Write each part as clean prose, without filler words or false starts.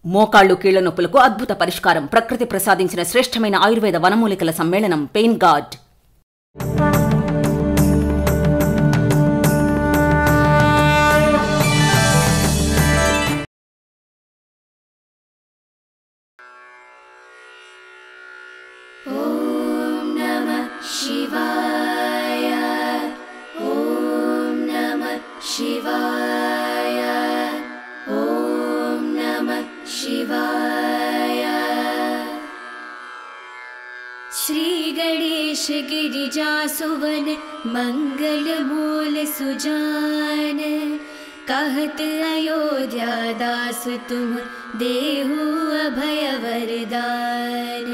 మోకాళ్లు కీళ్ల నొప్పులకు అద్భుత పరిష్కారం. ప్రకృతి ప్రసాదించిన శ్రేష్టమైన ఆయుర్వేద వనమూలికల సమ్మేళనం పెయిన్ గార్డ్. ఓం నమః శివాయ, ఓం నమః శివాయ, ఓం నమః శివాయ. श्री गणेश गिरिजा सुवन मंगल मूल सुजान, कहत अयोध्या दास तुम देहु अभय वरदान.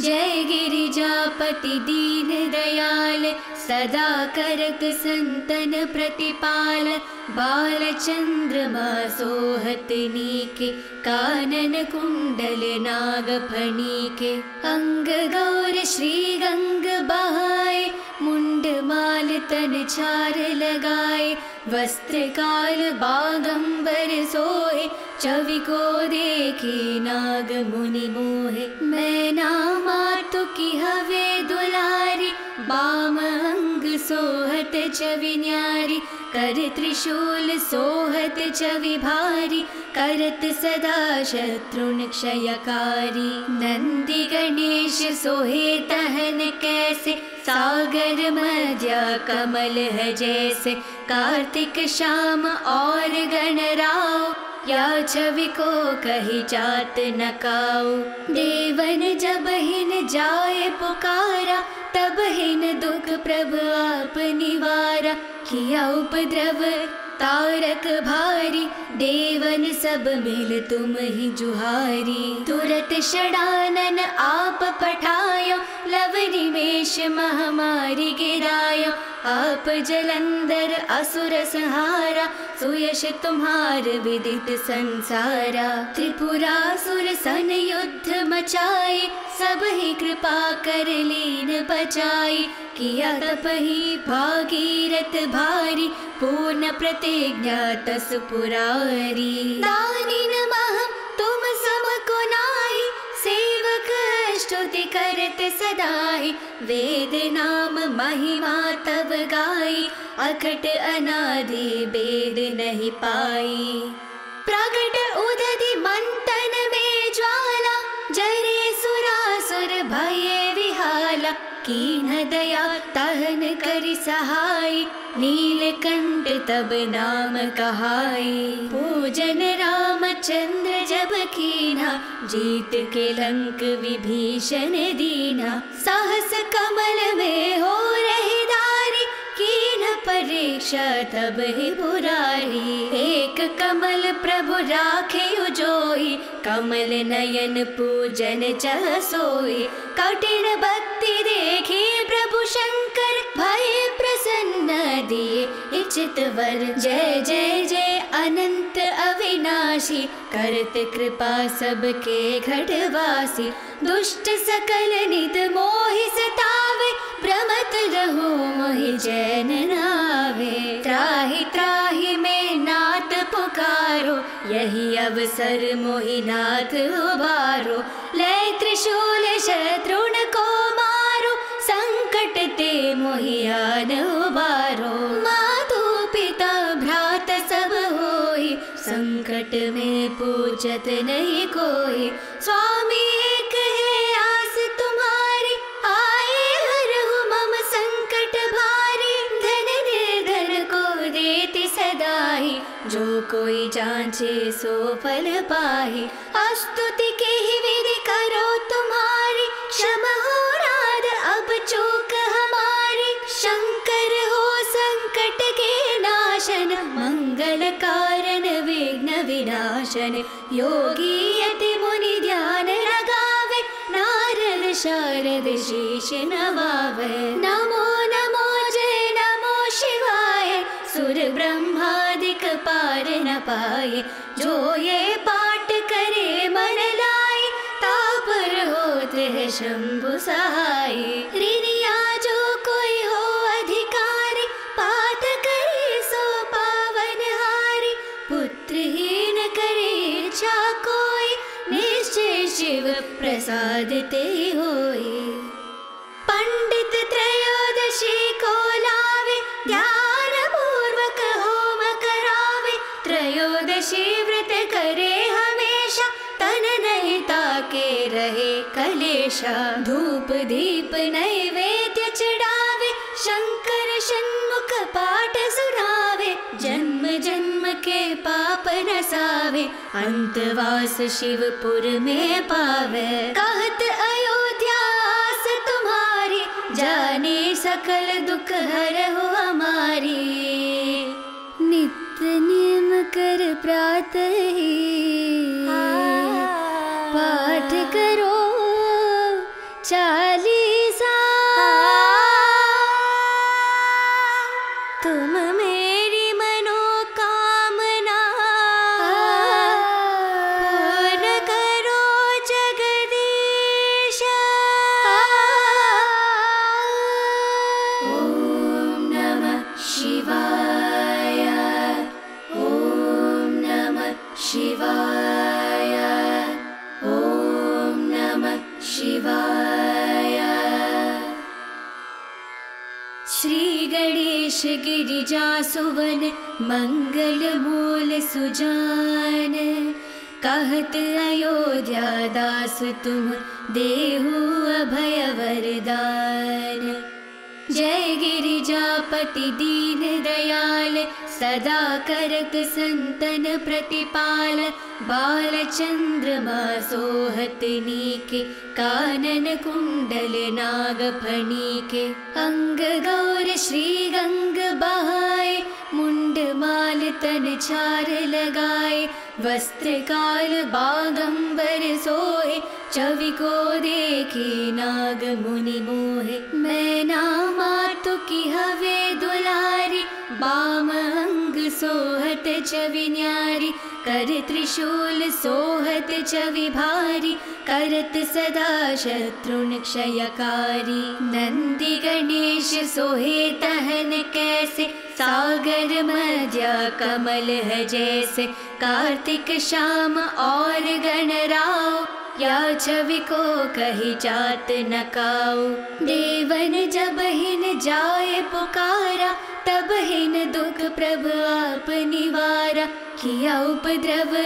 जय गिरिजापति दीन दयाल, सदा करत संतन प्रतिपाल. बाल चंद्रमा सोहत नीके, कानन कुंडल नाग फणीके. अंग गौर श्री गंग बहाए, मुंड माल तन चार लगाए. वस्त्र काल बागंबर सोहे, छवि को देखे नाग मुनि मोहे. मैना मातु की हवे दुलारी, बाम अंग सोहत छवि न्यारी. कर त्रिशूल सोहत छवि भारी, करत सदा शत्रुन क्षयकारी. नंदी गणेश सोहे तहन कैसे, सागर मध्या कमल है जैसे. कार्तिक श्याम और गणराव, या छवि को कही जात न काऊ. देवन जब हिन जाए पुकारा, तब हिन दुख प्रभु आप निवारा. किया उपद्रव तारक भारी, देवन सब मिल तुम ही जुहारी. तुरत षडानन आप पठायो, लव निमेष महामारी गिरायो. आप जलंधर असुर संहारा, सुयश तुम्हार विदित संसारा. त्रिपुरासुर सन युद्ध मचाए, सब ही कृपा कर लीन बचाई. किया तप ही भागीरथ भारी, पूर्ण प्रतिज्ञा तस पुरारी. दानी नमः तुम सम को नाहि, सेवक स्तुति करत सदाई. वेद नाम महिमा तब गाई, अकट अनादि भेद नहीं पाई. प्रगट उदधि मंथन में ज्वाला, जरे सुरासुर भये विहाला. कीन दया तहन करि सहाय, नीलकंठ तब नाम कहाई. पूजन रामचंद्र जब कीना, जीत के लंक विभीषण दीना. साहस कमल में हो रही दारी, कीन परीक्षा तब ही बुरारी. एक कमल प्रभु राखे उजोई, कमल नयन पूजन चह सोई. कठिन भक्ति देखी प्रभु शंकर, भय प्रसन्न दिए इच्छित वर. जय जय जय अनंत अविनाशी, करत कृपा सबके घटवासी. दुष्ट सकल नित मोहि सतावे, भ्रमत रहो मोहि जैन नावे. त्राहि त्राहि में नाथ पुकारो, यही अवसर मोहि नाथ उबारो. ले त्रिशूल शत्रुन को मारो, संकट ते मोहि आन उबारो. मातु पिता भ्रात सब होई, संकट में पूछत नहीं कोई. स्वामी एक है आस तुम्हारी, आए हरहु मम संकट भारी. धन निर्धन को देति सदाई, जो कोई जांचे सो फल पाहि. स्तुति के ही विधि करो तुम्हारी, क्षमा हो राध अब चूक हमारी. शंकर हो संकट के नाशन, मंगल कारण विघ्न विनाशन. योगी यति मुनि ध्यान लगावे, नारद शारद शीश नवावे. नमो नमो जय नमो शिवाय, सुर ब्रह्मादिक पार न पाए. जो ये पाठ करे मन लाए, तापर होते है शंभु सहाय. ऋणिया जो कोई हो अधिकारी, पाठ करे सो पावन हारी. पुत्रहीन करे इच्छा कोई, शिव प्रसाद ते होए। पंडित त्रयोदशी को लावे, ध्यान पूर्वक होम करावे। त्रयोदशी व्रत करे हमेशा, तन नहीं ताके रहे कलेशा। धूप दीप नैवेद्य चढ़ावे, शंकर षण्मुख पाठ सुनावे। जन्म जन्म के पाप नसावे, अंतवास शिवपुर में पावे। कहत अयोध्या आस तुम्हारी, जाने सकल दुख हरहु हमारी। नित्य नियम कर प्रातः पाठ करो चालीसा। तुम मेरी मनोकामना पूर्ण करो जगदीश। ओम नमः शिवाय, ओम नमः शिवाय, ओम नमः शिवाय। श्री गणेश गिरिजा सुवन, मंगल मूल सुजान। कहत अयोध्या दास तुम, देहु अभय वरदान। जय गिरिजापति दीन दयाल, सदा करत संतन प्रतिपाल। बाल चंद्रमा सोहत नीके, कानन कुंडल नाग फणीके। अंग गौर श्री गंग बहाए, मुंड माल तन चार लगाए। वस्त्र काल बागंबर सोहे, छवि को देखी नाग मुनि मोहे। मैना मातु की हवे दुलारी, बाम अंग सोहत छवि न्यारी। कर त्रिशूल सोहत छवि भारी, करत सदा शत्रुन क्षयकारी। नंदी गणेश सोहे तहन कैसे, सागर मध्या कमल है जैसे। कार्तिक श्याम और गणराव, या छवि को कही जात न काऊ। देवन जब हिन जाए पुकारा, तब हिन दुख प्रभु आप निवारा। किया उपद्रव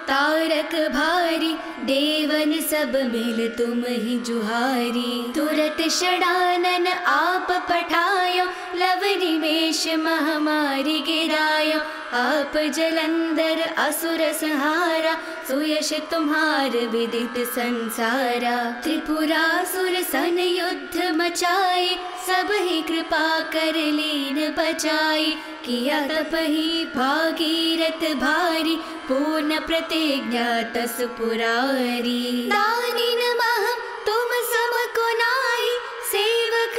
तारक भारी, देवन सब मिल तुम ही जुहारी। तुरत षडानन आप पठायो, लव निमेष महामारी गिरायो। आप जलंधर असुर संहारा, सुयश तुम्हार विदित संसारा। त्रिपुरासुर सन युद्ध मचाए, सब ही कृपा कर लीन बचाई। किया तप ही भागीरथ भारी, पूर्ण प्रतिज्ञा तस पुरारी। दानी नमः तुम सम को नाहि, सेवक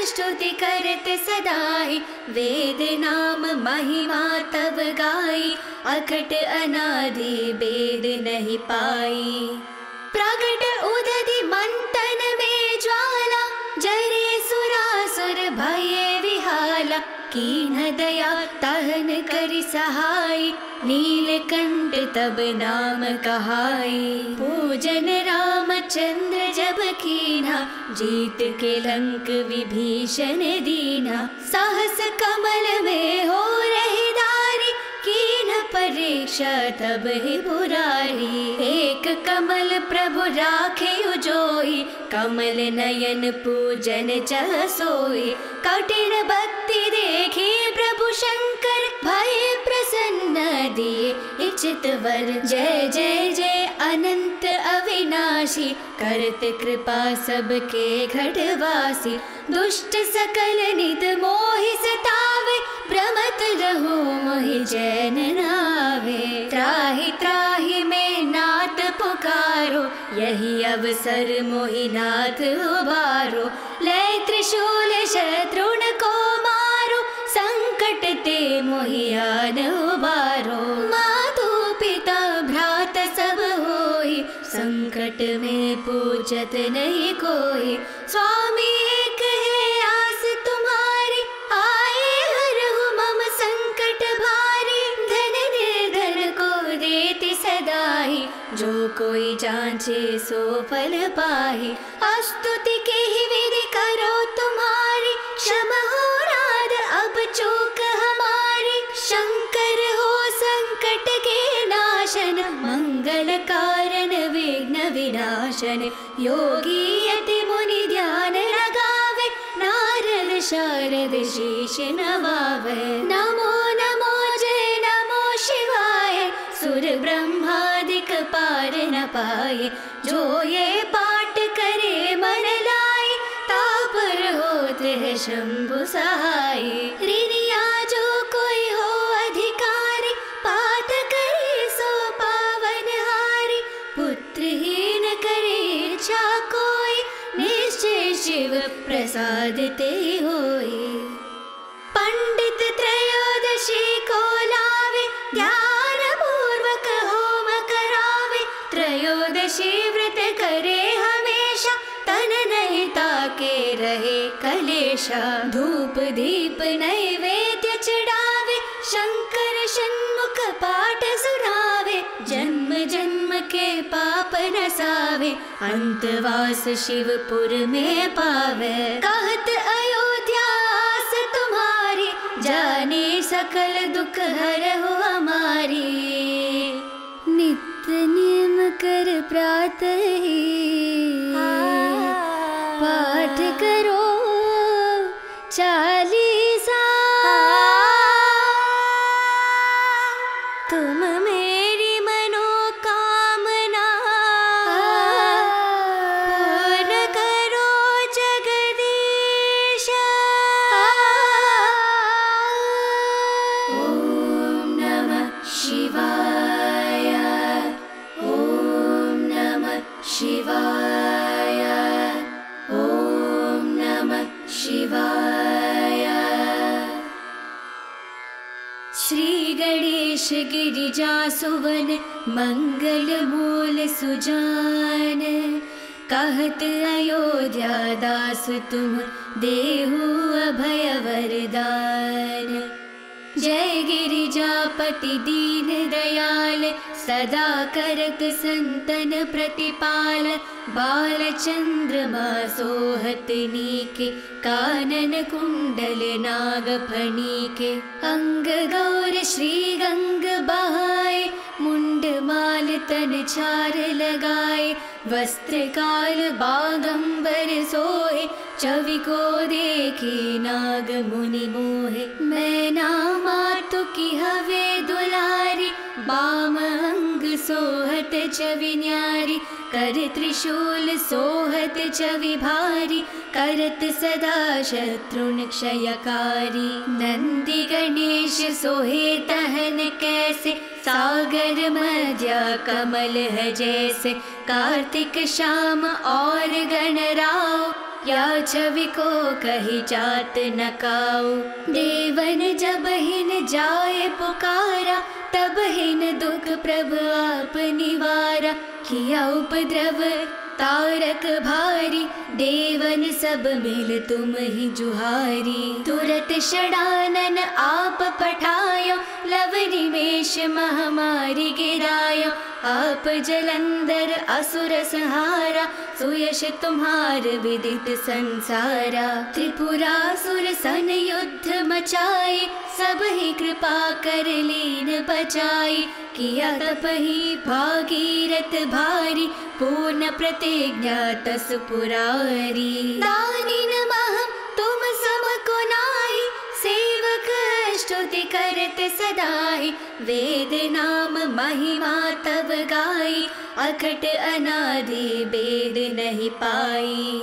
स्तुति करत सदाई। वेद नाम महिमा तब गाई, अखट अनादि वेद नहीं पाई। प्रगट उदधि मंथन में ज्वाला, जरे सुरासुर भये विहाला। कीन दया तहन करि सहाय, नीलकंठ तब नाम कहाई। पूजन रामचंद्र जब कीना, जीत के लंक विभीषण दीना। साहस कमल में हो रही दारी, कीन परीक्षा तब ही बुरारी। एक कमल प्रभु राखे उजोई, कमल नयन पूजन चह सोई। कठिन भक्ति देखी प्रभु शंकर, भय प्रसन्न दिए इच्छित वर। जय जय जय अनंत अविनाशी, करत कृपा सबके घटवासी। दुष्ट सकल नित मोहि सतावे, भ्रमत रहो मोहि जैन नावे। त्राहि त्राहि में नाथ पुकारो, यही अवसर मोहि नाथ उबारो। ले त्रिशूल शत्रुन को मारो, संकट ते मोहि आन उबारो। मातु पिता भ्रात सब होई, संकट में पूछत नहीं कोई। स्वामी एक है आस तुम्हारी, आए हरहु मम संकट भारी। धन निर्धन को देति सदाई, जो कोई जांचे सो फल पाहे। स्तुति के ही विधि करो तुम्हारी, क्षमा हो राध अब चूक हमारी। शंकर हो संकट के नाशन, मंगल कारण विघ्न विनाशन। योगी यति मुनि ध्यान लगावे, नारद शारद शीश नवावे। नमो नमो जय नमो शिवाय, सुर ब्रह्मादिक पार न पाए। जो ये पाठ करे मन लाए, तापर होते है शंभु सहाय। ऋणिया जो कोई हो अधिकारी, पाठ करे सो पावन हारी। पुत्रहीन करे इच्छा कोई, निश्चय शिव प्रसाद ते होई। पंडित त्रयोदशी को लावे, ध्यान पूर्वक होम करावे। त्रयोदशी व्रत करे हमेशा, तन नहीं ताके रहे कलेशा। धूप दीप नैवेद्य चढ़ावे, शंकर षण्मुख पाठ सुनावे। जन्म जन्म के पाप नसावे, अंतवास शिवपुर में पावे। कहत अयोध्या आस तुम्हारी, जाने सकल दुख हरहु हमारी। नित्य नियम कर प्रातः ही, पाठ करो चालीसा। तुम मेरी मनोकामना, पूर्ण करो जगदीश। ओम नमः शिवाय, ओम नमः शिवाय, ओम नमः शिवाय। श्री गणेश गिरिजा सुवन, मंगल मूल सुजान। कहत अयोध्या दास तुम, देहु अभय वरदान। जय गिरिजापति दीन दयाल, सदा करत संतन प्रतिपाल। बाल चंद्रमा सोहत नीके, कानन कुंडल नाग फणीके। अंग गौर श्री गंग बहाए, मुंड माल तन चार लगाए। वस्त्र काल बागंबर सोहे, छवि को देखी नाग मुनि मोहे। मैना मातु की हवे दुलारी, बाम अंग सोहत छवि न्यारी। कर त्रिशूल सोहत छवि भारी, करत सदा शत्रुन क्षयकारी। नंदी गणेश सोहे तहन कैसे, सागर मध्या कमल है जैसे। कार्तिक श्याम और गणराव, या छवि को कही जात न काऊ। देवन जब हिन जाए पुकारा, तब हिन दुख प्रभु आप निवारा। किया उपद्रव तारक भारी, देवन सब मिल तुम ही जुहारी। तुरत षडानन आप पठायो, लव निमेष महामारी गिरायो। आप जलंधर असुर संहारा, सुयश तुम्हार विदित संसारा। त्रिपुरासुर सन युद्ध मचाए, सब ही कृपा कर लीन बचाई। किया तप ही भागीरथ भारी, पूर्ण प्रतिज्ञा तस पुरारी। दानी नमः तुम सम को नाहि, सेवक स्तुति करत सदाहि। वेद नाम महिमा तब गाई, अखट अनादि वेद नहीं पाई।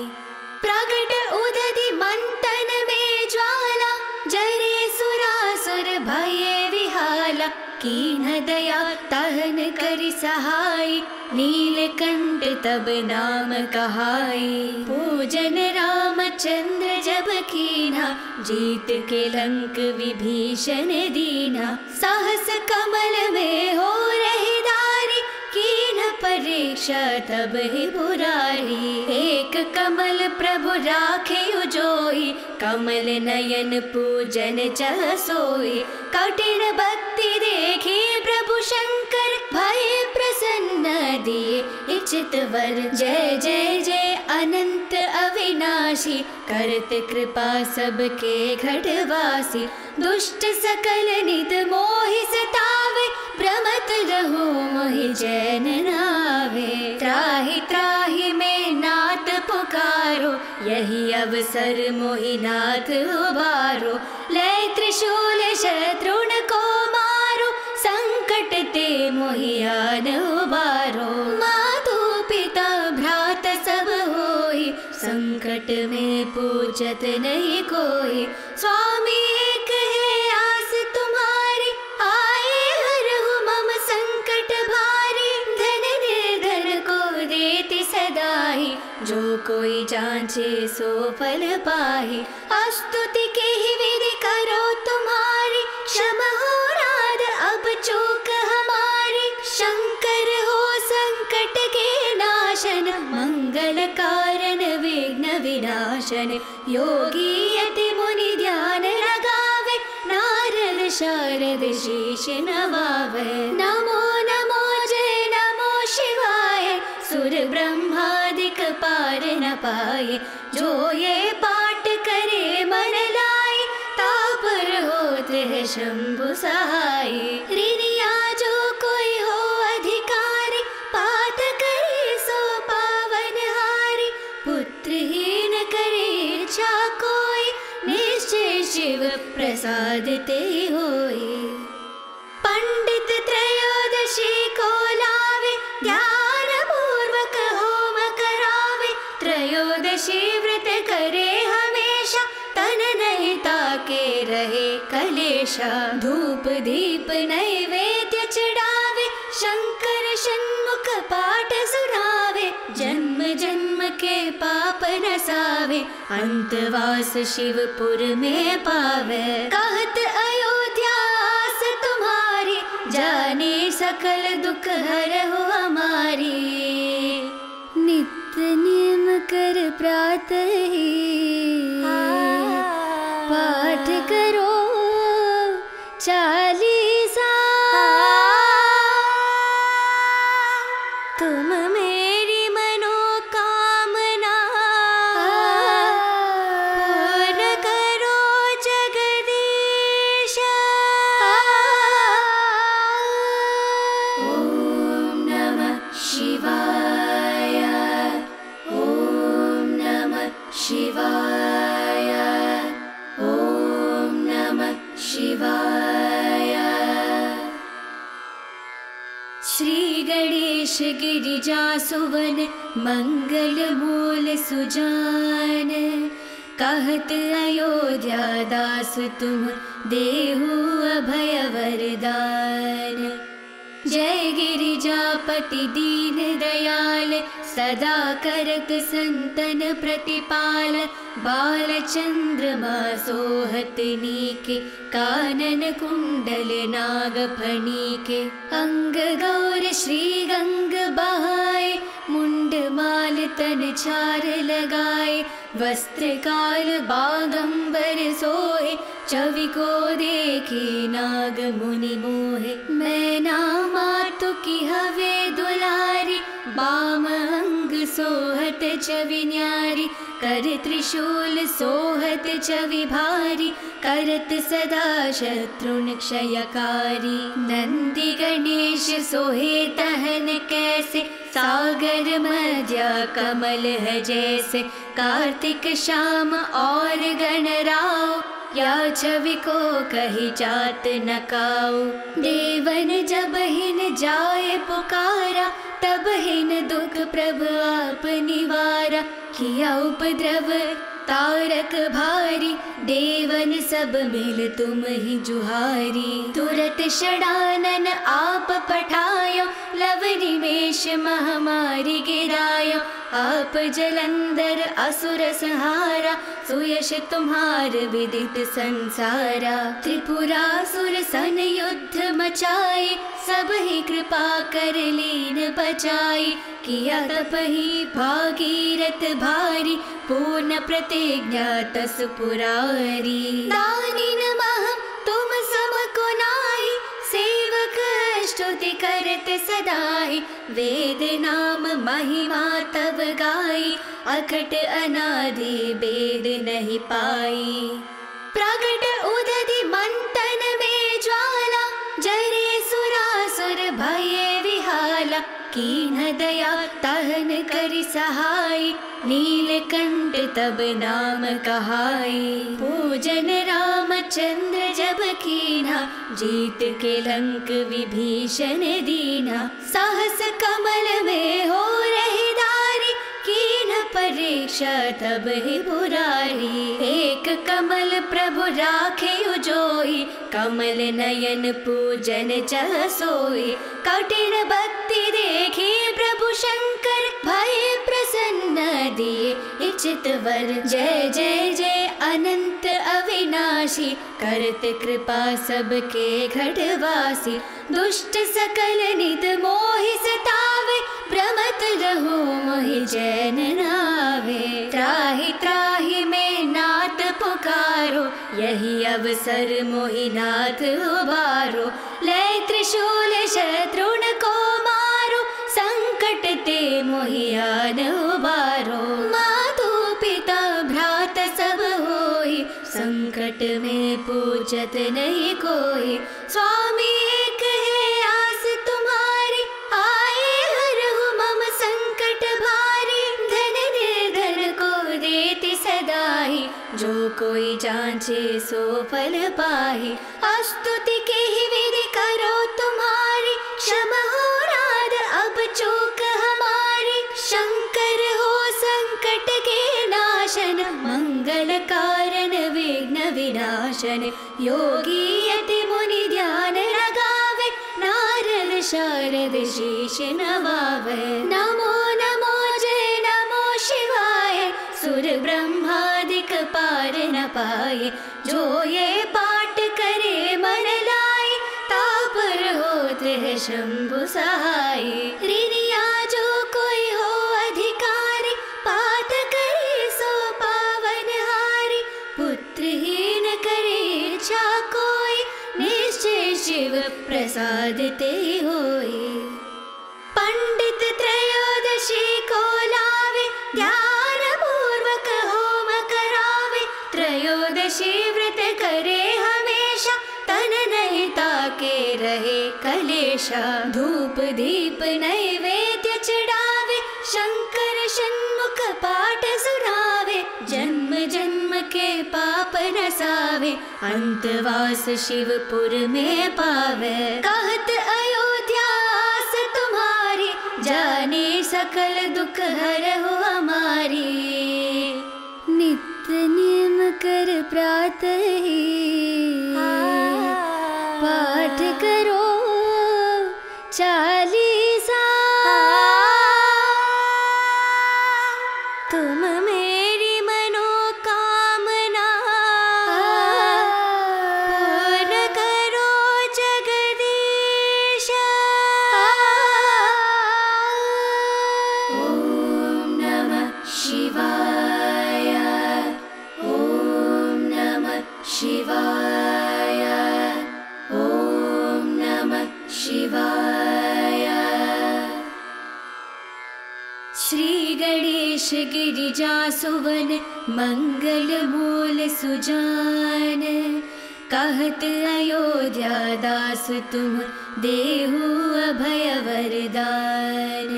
प्रगट उदधि मंथन में ज्वाला, जरे सुरासुर भये विहाला। कीन दया तहन करि सहाय, नीलकंठ तब नाम कहाई। पूजन रामचंद्र जब कीना, जीत के लंक विभीषण दीना। साहस कमल में हो रही दारी, कीन परीक्षा तब ही बुरारी। एक कमल प्रभु राखे उजोई, कमल नयन पूजन चह सोई। कठिन भक्ति देखी प्रभु शंकर, भय प्रसन्न दिए इच्छित वर। जय जय जय अनंत अविनाशी, करत कृपा सबके घटवासी। दुष्ट सकल नित मोहि सतावे, भ्रमत रहो मोहि जैन नावे। त्राहि त्राहि में नाथ पुकारो, यही अवसर मोहि नाथ उबारो। लय त्रिशूल शत्रुन को मारो, संकट ते मोहि आन उबारो। मातु पिता भ्रात सब होई, संकट में पूछत नहीं कोई। स्वामी एक है आस तुम्हारी, आए हरहु मम संकट भारी। धन निर्धन को देति सदाई, जो कोई जांचे सो फल पाहि। स्तुति के ही विधि करो तुम्हारी, क्षमा हो नाथ अब चूक हमारी। शंकर हो संकट के नाशन, मंगल कारण विघ्न विनाशन। योगी यति मुनि ध्यान लगावे, नारद शारद शीश नवावे। नमो नमो जय नमो शिवाय, सुर ब्रह्मादिक पार न पाए। जो ये पाठ करे मन लाए, तापर होते है शंभु सहाय। ऋणिया जो कोई हो अधिकारी, पाठ करे सो पावन हारी। पुत्रहीन करे इच्छा कोई, निश्चय शिव प्रसाद ते होई। पंडित त्रयोदशी को लावे, ध्यान पूर्वक होम करावे। त्रयोदशी व्रत करे हमेशा, तन नहीं ताके रहे कलेशा। धूप दीप नैवेद्य चढ़ावे, शंकर षण्मुख पाठ सुनावे। जन्म जन्म के पाप नसावे, अंतवास शिवपुर में पावे। कहत अयोध्या आस तुम्हारी, जाने सकल दुख हरहु हमारी। नित्य नियम कर प्रातः ही, पाठ करो चालीसा। तुम मेरी मनोकामना, पूर्ण करो जगदीश। ओम नमः शिवाय, ओम नमः शिवाय, ओम नमः शिवाय। श्री गणेश गिरिजा सुवन, मंगल मूल सुजान। कहत अयोध्या दास तुम, देहु अभय वरदान। जय गिरिजापति दीन दयाल, सदा करत संतन प्रतिपाल। बाल चंद्रमा सोहत नीके, कानन कुंडल नाग फणीके। अंग गौर श्री गंग बहाए, मुंड माल तन चार लगाए। वस्त्र काल बागंबर सोए, छवि को देखी नाग मुनि मोहे। मैना मातु की हवे दुलारी, बाम अंग सोहत छवि न्यारी। कर त्रिशूल सोहत छवि भारी, करत सदा शत्रुन क्षयकारी। नंदी गणेश सोहे तहन कैसे, सागर मध्य कमल है जैसे। कार्तिक श्याम और गणराव, या छवि को कही जात न काऊ। देवन जब हिन जाए पुकारा, तब हिन दुख प्रभु आप निवारा। किया उपद्रव तारक भारी, देवन सब मिल तुम ही जुहारी। तुरत षडानन आप पठायो, लव निमेष महामारी गिरायो। आप जलंधर असुर संहारा, सुयश तुम्हार विदित संसारा। त्रिपुरासुर सन युद्ध मचाए, सब ही कृपा कर लीन बचाई। किया तप ही भागीरथ भारी, पूर्ण प्रतिज्ञा तस पुरारी। दानी नमः तुम सब को नाही, सेवक स्तुति करत सदाई, वेद नाम महिमा तब गाई, अखट अनादि वेद नहीं पाई। प्रगट उदधि मंथन में ज्वाला, जरे सुरासुर भये विहाला, कीन दया तहन करि सहाय, नीलकंठ तब नाम कहाई। पूजन रामचंद्र जब कीना, जीत के लंक विभीषण दीना, सहस कमल में हो रही दारी, कीन परीक्षा तब ही बुरारी। एक कमल प्रभु राखे उजोई, कमल नयन पूजन चह सोई, कठिन भक्ति देखी प्रभु शंकर, भय प्रसन्न दिए इच्छित वर। जय जय जय अनंत अविनाशी, करत कृपा सबके घटवासी, दुष्ट सकल नित मोहि सतावे, प्रमत रहो मोहि जैन नावे। त्राहि त्राहि में नाथ पुकारो, यही अवसर मोहि नाथ उबारो, लय त्रिशूल शत्रुन को मारो, संकट ते मोहि आन उबारो। मातु पिता भ्रात सब होई, संकट में पूछत नहीं कोई, स्वामी एक है आस तुम्हारी, आए हरहु मम संकट भारी। धन निर्धन को देति सदाई, जो कोई जांचे सो फल पाहि, स्तुति के ही विधि करो तुम्हारी, क्षमा हो नाथ अब चूक हमारी। शंकर हो संकट के नाशन, मंगल कारण विघ्न विनाशन, योगी यति मुनि ध्यान लगावे, नारद शारद शीश नवावे। नमो नमो जय नमो शिवाय, सुर ब्रह्मादिक पार न पाए, जो ये पाठ करे मन लाए, तापर होते है शंभु सहाय। ऋणिया जो कोई हो अधिकारी, पाठ करे सो पावन हारी, पुत्रहीन करे इच्छा कोई, निश्चय शिव प्रसाद ते होई। पंडित त्रयोदशी को लावे, ध्यान पूर्वक होम करावे, त्रयोदशी व्रत करे हमेशा, तन नहीं ताके रहे कलेशा। धूप दीप नैवेद्य चढ़ावे, शंकर षण्मुख पाठ सुनावे, जन्म जन्म के पाप नसावे, अंतवास शिवपुर में पावे। कहत अयोध्या आस तुम्हारी, जाने सकल दुख हरहु हमारी। नित्य नियम कर प्रातः ही, पाठ करो चालीसा, तुम मेरी मनोकामना पूर्ण करो जगदीश। ओम नमः शिवाय, ओम नमः शिवाय, ओम नमः शिवाय। श्री गणेश गिरिजा सुवन, मंगल मूल सुजान, कहत अयोध्या दास तुम, देहु अभय वरदान।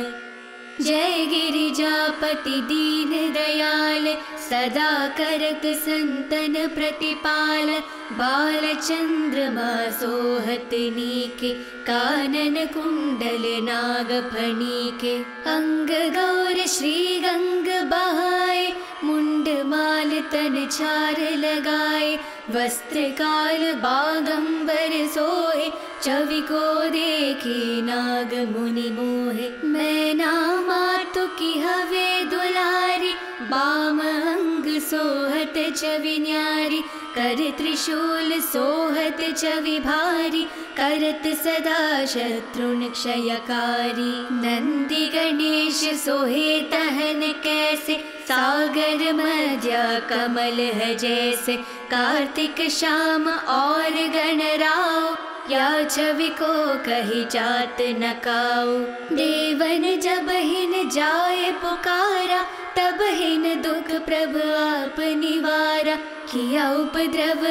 जय गिरिजापति दीन दयाल, सदा करत संतन प्रतिपाल, बाल चंद्रमा सोहत नीके, कानन कुंडल नाग फणीके, अंग गौर श्री गंग बहाए, मुंड माल तन छार लगाए, वस्त्र काल बागंबर सोहे, छवि को देखी नाग मुनि मोहे। मैना मातु की हवे दुलारी, बाम अंग सोहत छवि न्यारी, कर त्रिशूल सोहत छवि भारी, करत सदा शत्रुन क्षयकारी। नंदी गणेश सोहे तहन कैसे, सागर मध्या कमल है जैसे, कार्तिक श्याम और गणराव, या छवि को कही जात न काऊ। देवन जब हिन जाए पुकारा, तब हिन दुख प्रभु आप निवारा। किया उपद्रव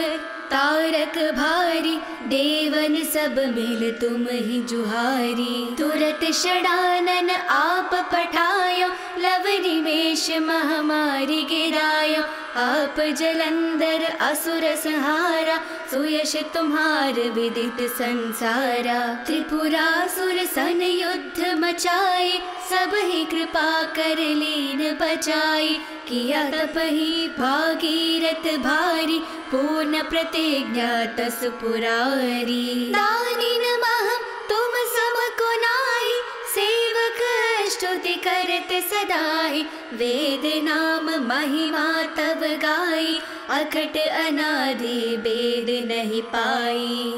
तारक भारी, देवन सब मिल तुम ही जुहारी। तुरत षडानन आप पठायो, लव निमेष महामारी गिरायो। आप जलंधर असुर संहारा, सुयश तुम्हार विदित संसारा। त्रिपुरासुर सन युद्ध मचाए, सब ही कृपा कर लीन बचाई। किया तप ही भागीरथ भारी, पूर्ण प्रतिज्ञा तस पुरारी। दानी नमः तुम सम को नाहि, सेवक स्तुति करत सदाई। वेद नाम महिमा तब गाई, अखट अनादि वेद नहीं पाई।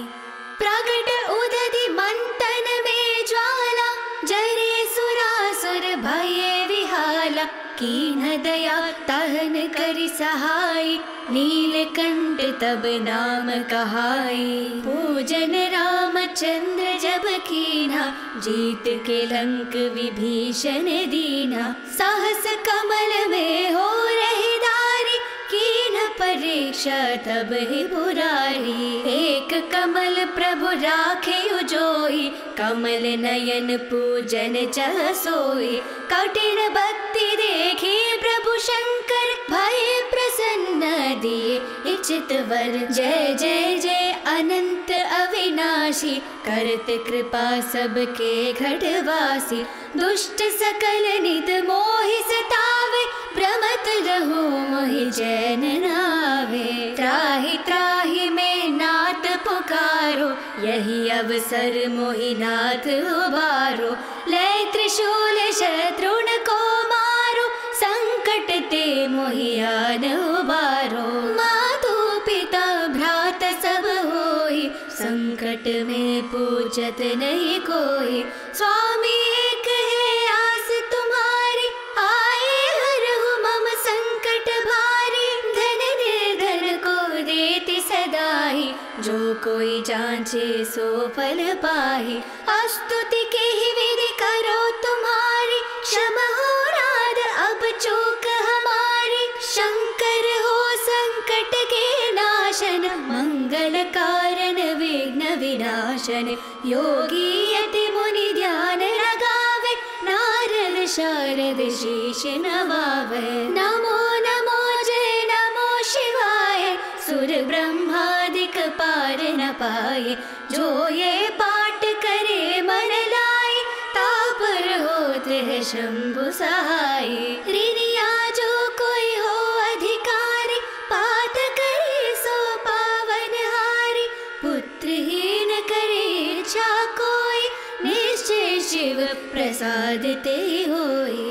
प्रगट उदधि मंथन में ज्वाला, जरे सुरासुर भये विहाला। कीन दया तहन करि सहाय, नीलकंठ तब नाम कहाई। पूजन रामचंद्र जब कीना, जीत के लंक विभीषण दीना। सहस कमल में हो रही दारी, कीन परीक्षा तब ही बुरारी। एक कमल प्रभु राखे उजोई, कमल नयन पूजन चह सोई। कठिन भक्ति देखी प्रभु शंकर, भय प्रसन्न दिए इच्छित वर। जय जय जय अनंत अविनाशी, करत कृपा सबके घटवासी। दुष्ट सकल नित मोहि सतावे, भ्रमत रहो मोहि जैन नावे। त्राहि त्राहि में नाथ पुकारो, यही अवसर मोहि नाथ उबारो। लय त्रिशूल शत्रुन को मारो, संकट ते मोहि आन उबारो। मातु पिता भ्रात सब होई, संकट में पूछत नहीं कोई। स्वामी एक है आस तुम्हारी, आए हरहु मम संकट भारी। धन निर्धन को देति सदाई, जो कोई जांचे सो फल पाहि। स्तुति के ही विधि करो तुम्हारी, क्षमा हो राध अब चूक हमारी। शंकर हो संकट के नाशन, मंगल कारण विघ्न विनाशन। योगी यति मुनि ध्यान लगावे, नारद शारद शीश नवावे। नमो नमो जय नमो शिवाय, सुर ब्रह्मादिक पार न पाए। जो ये पाठ करे मन लाए, तापर होते है शंभु सहाय। ऋणिया जो कोई हो अधिकारी, पाठ करे सो पावन हारी। पुत्रहीन करे इच्छा कोई, निश्चय शिव प्रसाद ते होई।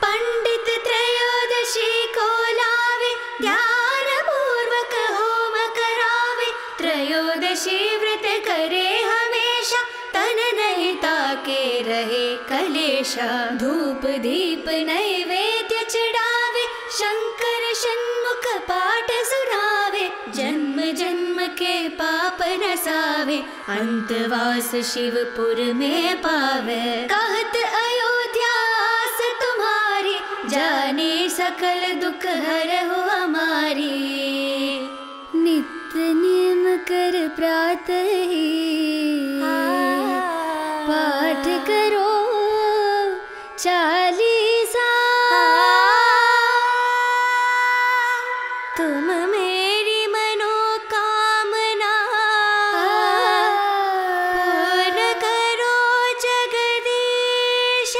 पंडित त्रयोदशी को लावे, ध्यान पूर्वक होम करावे। त्रयोदशी व्रत करे हमेशा, तन नहीं ताके रहे कलेशा। धूप दीप नैवेद्य चढ़ावे, शंकर षण्मुख पाठ सुनावे। जन्म जन्म के पाप नसावे, अंतवास शिवपुर में पावे। कहत अयोध्या आस तुम्हारी, जाने सकल दुख हरहु हमारी। नित्य नियम कर प्रातः ही, पाठ करो चालीसा। तुम मेरी मनोकामना, पूर्ण करो जगदीश।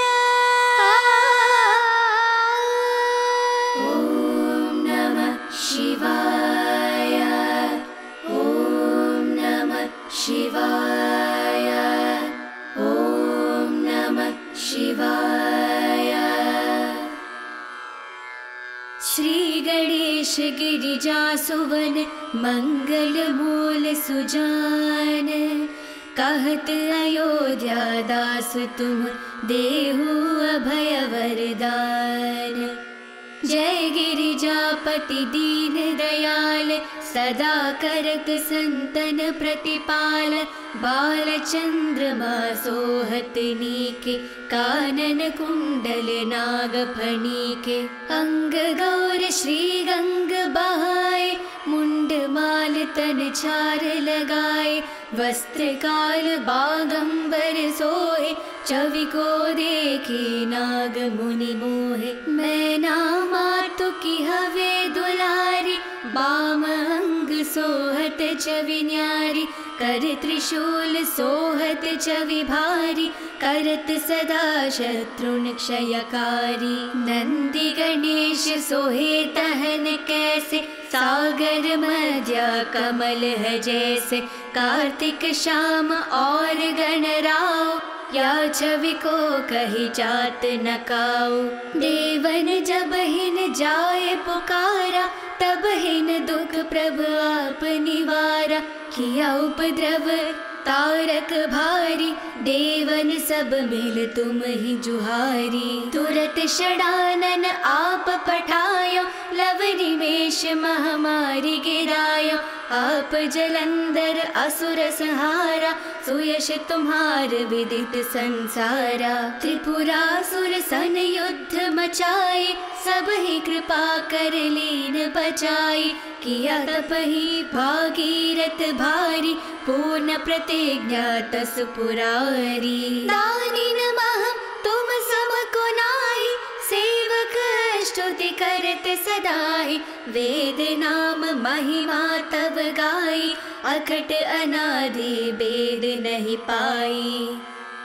ओम नमः शिवाय, ओम नमः शिवाय, ओम नमः शिवाय। श्री गणेश गिरिजा सुवन, मंगल मूल सुजान। कहत अयोध्या दास तुम, देहु अभय वरदान। जय गिरिजापति अति दीन दयाल, सदा करत संतन प्रतिपाल। बाल चंद्रमा सोहत नीके, कानन कुंडल नाग फणीके। अंग गौर श्री गंग बहाए, मुंड माल तन छार लगाए। वस्त्र काल बागंबर सोहे, छवि को देखे नाग मुनि मोहे। मैना मातु की हवे दुलारी, बाम अंग सोहत छवि न्यारी। कर त्रिशूल सोहत छवि भारी, करत सदा शत्रुन क्षयकारी। नंदी गणेश सोहे तहन कैसे, सागर मध्य कमल है जैसे। कार्तिक श्याम और गणराव, या छवि को कही जात न काऊ। देवन जब हिन जाए पुकारा, तब हिन दुख प्रभु आप निवारा। किया उपद्रव तारक भारी, देवन सब मिल तुम ही जुहारी। तुरत षडानन आप पठायो, लव निमेष महामारी गिरायो। आप जलंधर असुर संहारा, सुयश तुम्हार विदित संसारा। त्रिपुरासुर सन युद्ध मचाए, सब ही कृपा कर लीन बचाई। किया तप ही भागीरथ भारी, पूर्ण प्रतिज्ञा तस पुरारी। दानी नमः तुम सम को नाहि, सेवक स्तुति करत सदाई। वेद नाम महिमा तब गाई, अकट अनादि वेद नहीं पाई।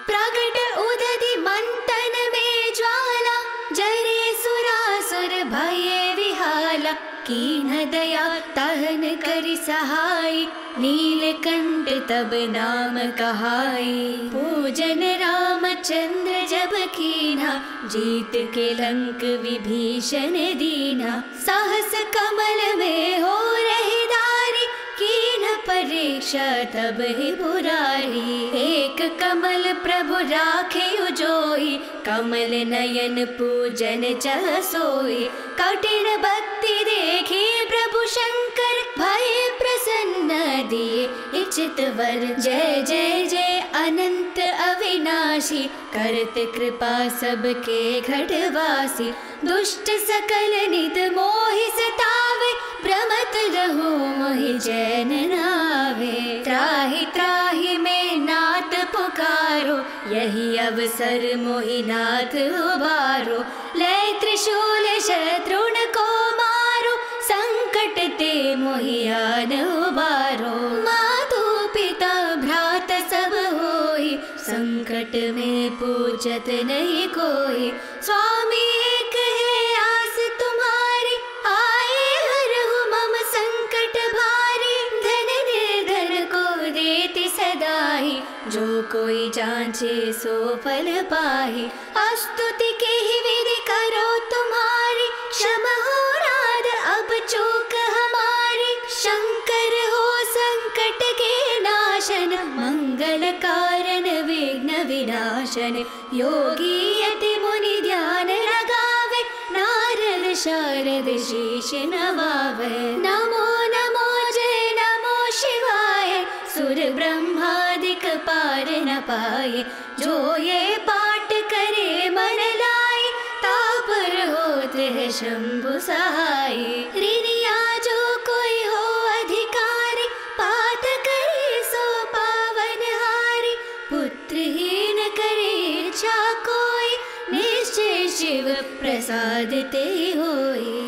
प्रगट उदधि मंथन में ज्वाला, जरे सुरासुर भये विहाला। कीन दया तहन करि सहाय, नीलकंठ तब नाम कहाई। पूजन रामचंद्र जब कीना, जीत के लंक विभीषण दीना। साहस कमल में हो रही दारी, कीन परीक्षा तब ही बुरारी। एक कमल प्रभु राखे उजोई, कमल नयन पूजन चह सोई। कठिन भक्ति देखी प्रभु शंकर, भय प्रसन्न दिए इच्छित वर। जय जय जय अनंत अविनाशी, करत कृपा सबके घटवासी। दुष्ट सकल नित मोहि सतावे, भ्रमत रहो मोहि जैन नावे। त्राहि त्राहि में नाथ पुकारो, यही अवसर मोहि नाथ उबारो। ले त्रिशूल शत्रुन को मारो, संकट ते मोहि आन उबारो। मातु पिता भ्रात सब होई, संकट में पूछत नहीं कोई। स्वामी एक है आस तुम्हारी, आए हरहु मम संकट भारी। धन निर्धन को देति सदाई, जो कोई जांचे सो फल पाहि। स्तुति के ही विधि करो तुम्हारी, क्षमा हो राध अब चूक हमारी। शंकर हो संकट के नाशन, मंगल कारण विघ्न विनाशन। योगी यति मुनि ध्यान लगावे, नारद शारद शीश नवावे। नमो नमो जय नमो शिवाय, सुर ब्रह्मादिक पार न पाए। जो ये पाठ करे मन लाए, तापर होत है शंभु सहाय। ऋणिया जो कोई हो अधिकारी, पाठ करे सो पावन हारी। पुत्रहीन करे इच्छा कोई, निश्चय शिव प्रसाद ते होई।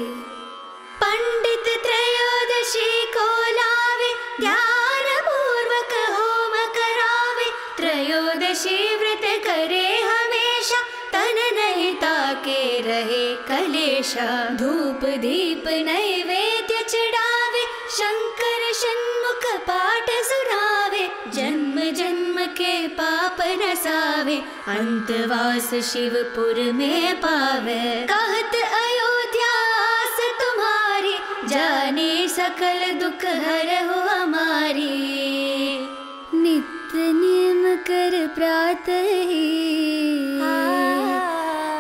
पंडित त्रयोदशी को लावे, ध्यान पूर्वक होम करावे। त्रयोदशी व्रत करे हमेशा, तन नहीं ताके रहे कलेशा। धूप दीप नैवेद्य चढ़ावे, शंकर षण्मुख पाठ सुनावे। जन्म जन्म के पाप नसावे, अंतवास शिवपुर में पावे। कहत अयोध्या आस तुम्हारी, जाने सकल दुख हरहु हमारी। नित्य नियम कर प्रातः ही,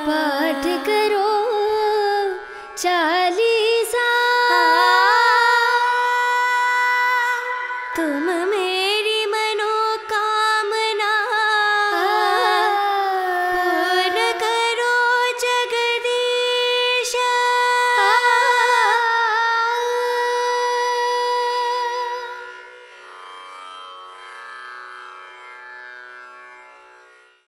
पाठ करो चार